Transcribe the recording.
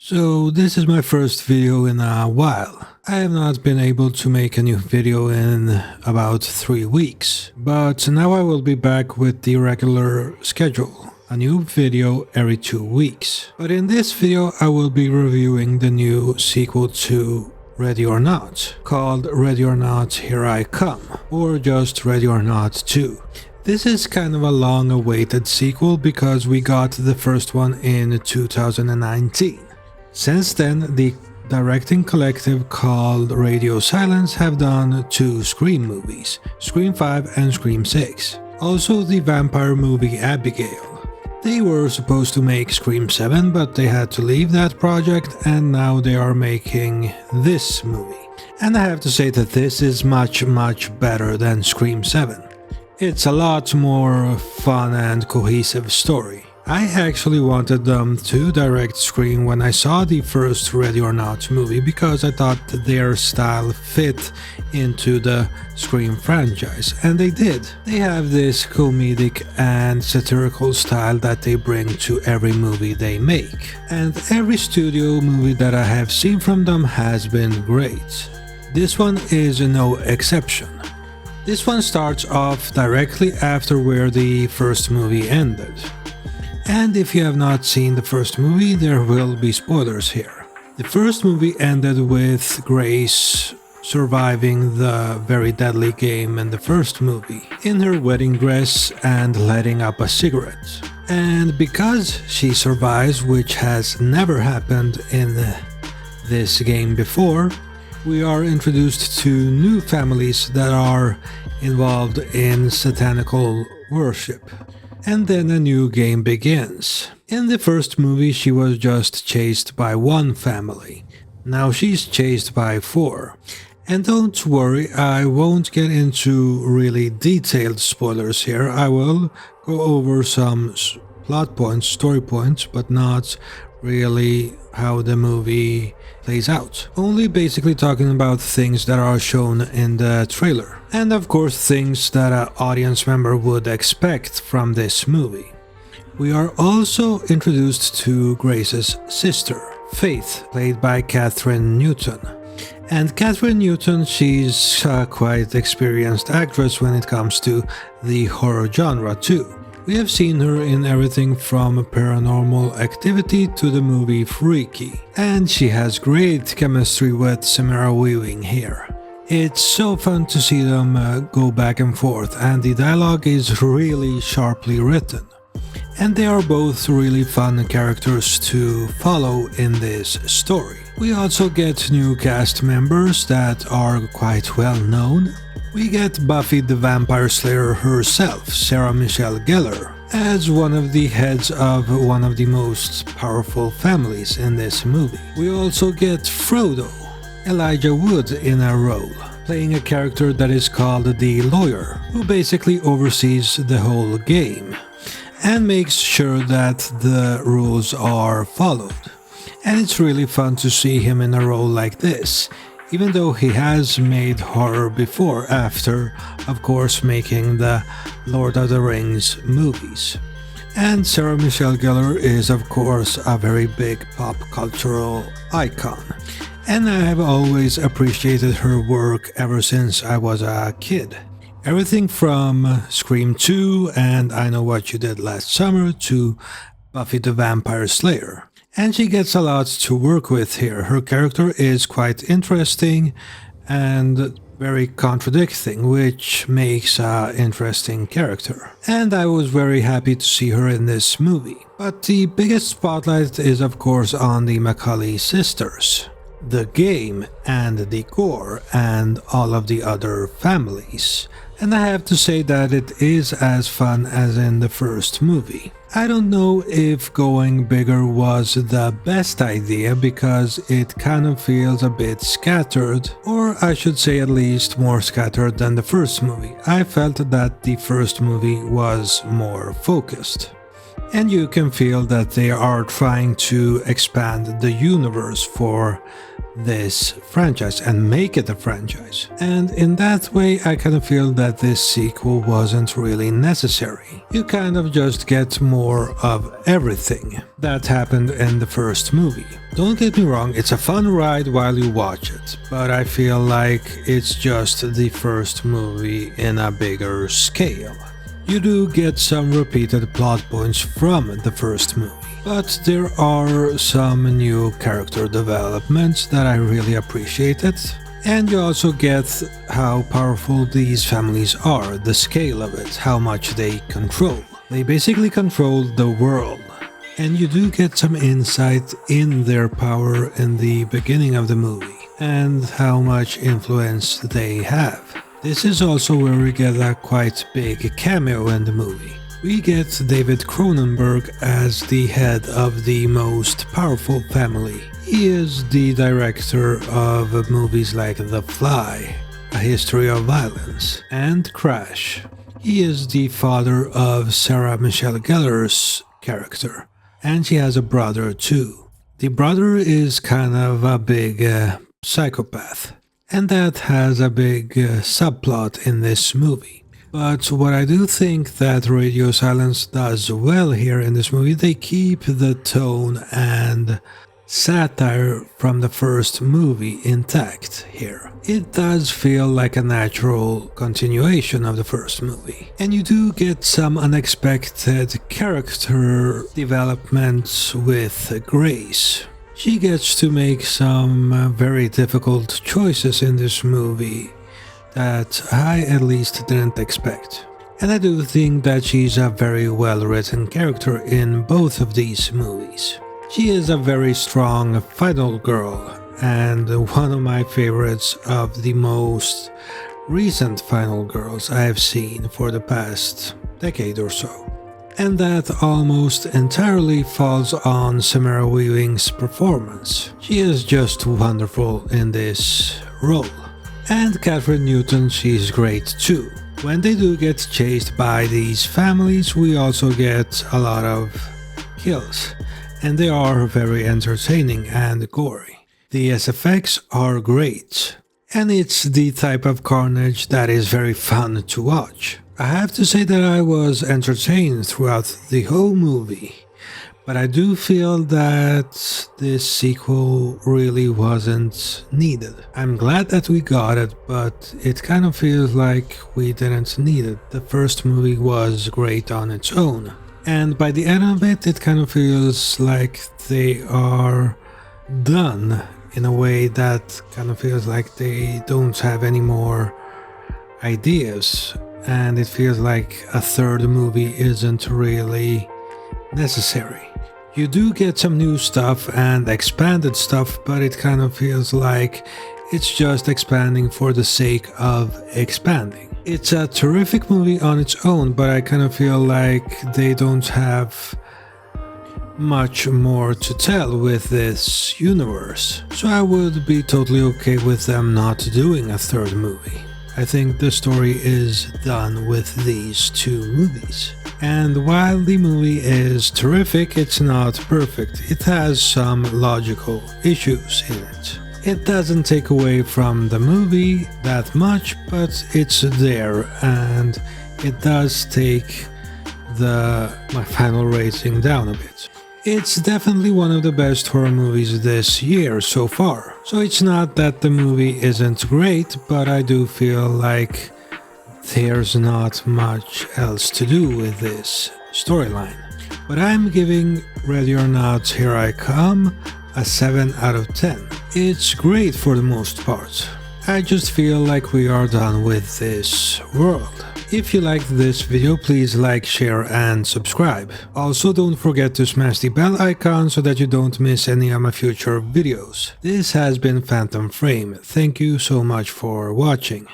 So this is my first video in a while. I have not been able to make a new video in about 3 weeks, but now I will be back with the regular schedule. A new video every 2 weeks. But in this video I will be reviewing the new sequel to Ready or Not, called Ready or Not Here I Come, or just Ready or Not 2. This is kind of a long-awaited sequel because we got the first one in 2019. Since then, the directing collective called Radio Silence have done 2 Scream movies, Scream 5 and Scream 6. Also the vampire movie Abigail. They were supposed to make Scream 7, but they had to leave that project and now they are making this movie. And I have to say that this is much better than Scream 7. It's a lot more fun and cohesive story. I actually wanted them to direct Scream when I saw the first Ready or Not movie because I thought their style fit into the Scream franchise, and they did. They have this comedic and satirical style that they bring to every movie they make, and every studio movie that I have seen from them has been great. This one is no exception. This one starts off directly after where the first movie ended. And if you have not seen the first movie, there will be spoilers here. The first movie ended with Grace surviving the very deadly game in the first movie, in her wedding dress and lighting up a cigarette. And because she survives, which has never happened in this game before, we are introduced to new families that are involved in satirical worship. And then a new game begins. In the first movie she was just chased by one family. Now she's chased by 4. And don't worry, I won't get into really detailed spoilers here. I will go over some plot points, story points, but not really how the movie plays out. Only basically talking about things that are shown in the trailer. And of course things that an audience member would expect from this movie. We are also introduced to Grace's sister, Faith, played by Catherine Newton. And Catherine Newton, she's a quite experienced actress when it comes to the horror genre too. We have seen her in everything from Paranormal Activity to the movie Freaky, and she has great chemistry with Samara Weaving here. It's so fun to see them go back and forth, and the dialogue is really sharply written. And they are both really fun characters to follow in this story. We also get new cast members that are quite well known. We get Buffy the Vampire Slayer herself, Sarah Michelle Gellar, as one of the heads of one of the most powerful families in this movie. We also get Frodo, Elijah Wood in a role, playing a character that is called the Lawyer, who basically oversees the whole game and makes sure that the rules are followed. And it's really fun to see him in a role like this, even though he has made horror before, after, of course, making the Lord of the Rings movies. And Sarah Michelle Gellar is, of course, a very big pop cultural icon. And I have always appreciated her work ever since I was a kid. Everything from Scream 2 and I Know What You Did Last Summer to Buffy the Vampire Slayer. And she gets a lot to work with here. Her character is quite interesting and very contradicting, which makes an interesting character. And I was very happy to see her in this movie. But the biggest spotlight is of course on the Macaulay sisters, the game and the gore and all of the other families. And I have to say that it is as fun as in the first movie. I don't know if going bigger was the best idea because it kind of feels a bit scattered, or I should say at least more scattered than the first movie. I felt that the first movie was more focused. And you can feel that they are trying to expand the universe for this franchise and make it a franchise. And in that way, I kind of feel that this sequel wasn't really necessary. You kind of just get more of everything that happened in the first movie. Don't get me wrong, it's a fun ride while you watch it, but I feel like it's just the first movie in a bigger scale. You do get some repeated plot points from the first movie, but there are some new character developments that I really appreciated, and you also get how powerful these families are, the scale of it, how much they control. They basically control the world, and you do get some insight in their power in the beginning of the movie, and how much influence they have. This is also where we get a quite big cameo in the movie. We get David Cronenberg as the head of the most powerful family. He is the director of movies like The Fly, A History of Violence, and Crash. He is the father of Sarah Michelle Gellar's character, and she has a brother too. The brother is kind of a big psychopath, and that has a big subplot in this movie. But what I do think that Radio Silence does well here in this movie, they keep the tone and satire from the first movie intact here. It does feel like a natural continuation of the first movie. And you do get some unexpected character developments with Grace. She gets to make some very difficult choices in this movie that I at least didn't expect. And I do think that she's a very well written character in both of these movies. She is a very strong final girl, and one of my favorites of the most recent final girls I've seen for the past decade or so. And that almost entirely falls on Samara Weaving's performance. She is just wonderful in this role. And Catherine Newton, she's great too. When they do get chased by these families, we also get a lot of kills, and they are very entertaining and gory. The SFX are great, and it's the type of carnage that is very fun to watch. I have to say that I was entertained throughout the whole movie, but I do feel that this sequel really wasn't needed. I'm glad that we got it, but it kind of feels like we didn't need it. The first movie was great on its own, and by the end of it, it kind of feels like they are done in a way that kind of feels like they don't have any more ideas, and it feels like a third movie isn't really necessary. You do get some new stuff and expanded stuff, but it kind of feels like it's just expanding for the sake of expanding. It's a terrific movie on its own, but I kind of feel like they don't have much more to tell with this universe. So I would be totally okay with them not doing a third movie. I think the story is done with these two movies. And while the movie is terrific, it's not perfect. It has some logical issues in it. It doesn't take away from the movie that much, but it's there, and it does take my final rating down a bit. It's definitely one of the best horror movies this year so far. So it's not that the movie isn't great, but I do feel like there's not much else to do with this storyline. But I'm giving Ready or Not, Here I Come a 7 out of 10. It's great for the most part. I just feel like we are done with this world. If you liked this video, please like, share and subscribe. Also, don't forget to smash the bell icon so that you don't miss any of my future videos. This has been Phantom Frame. Thank you so much for watching.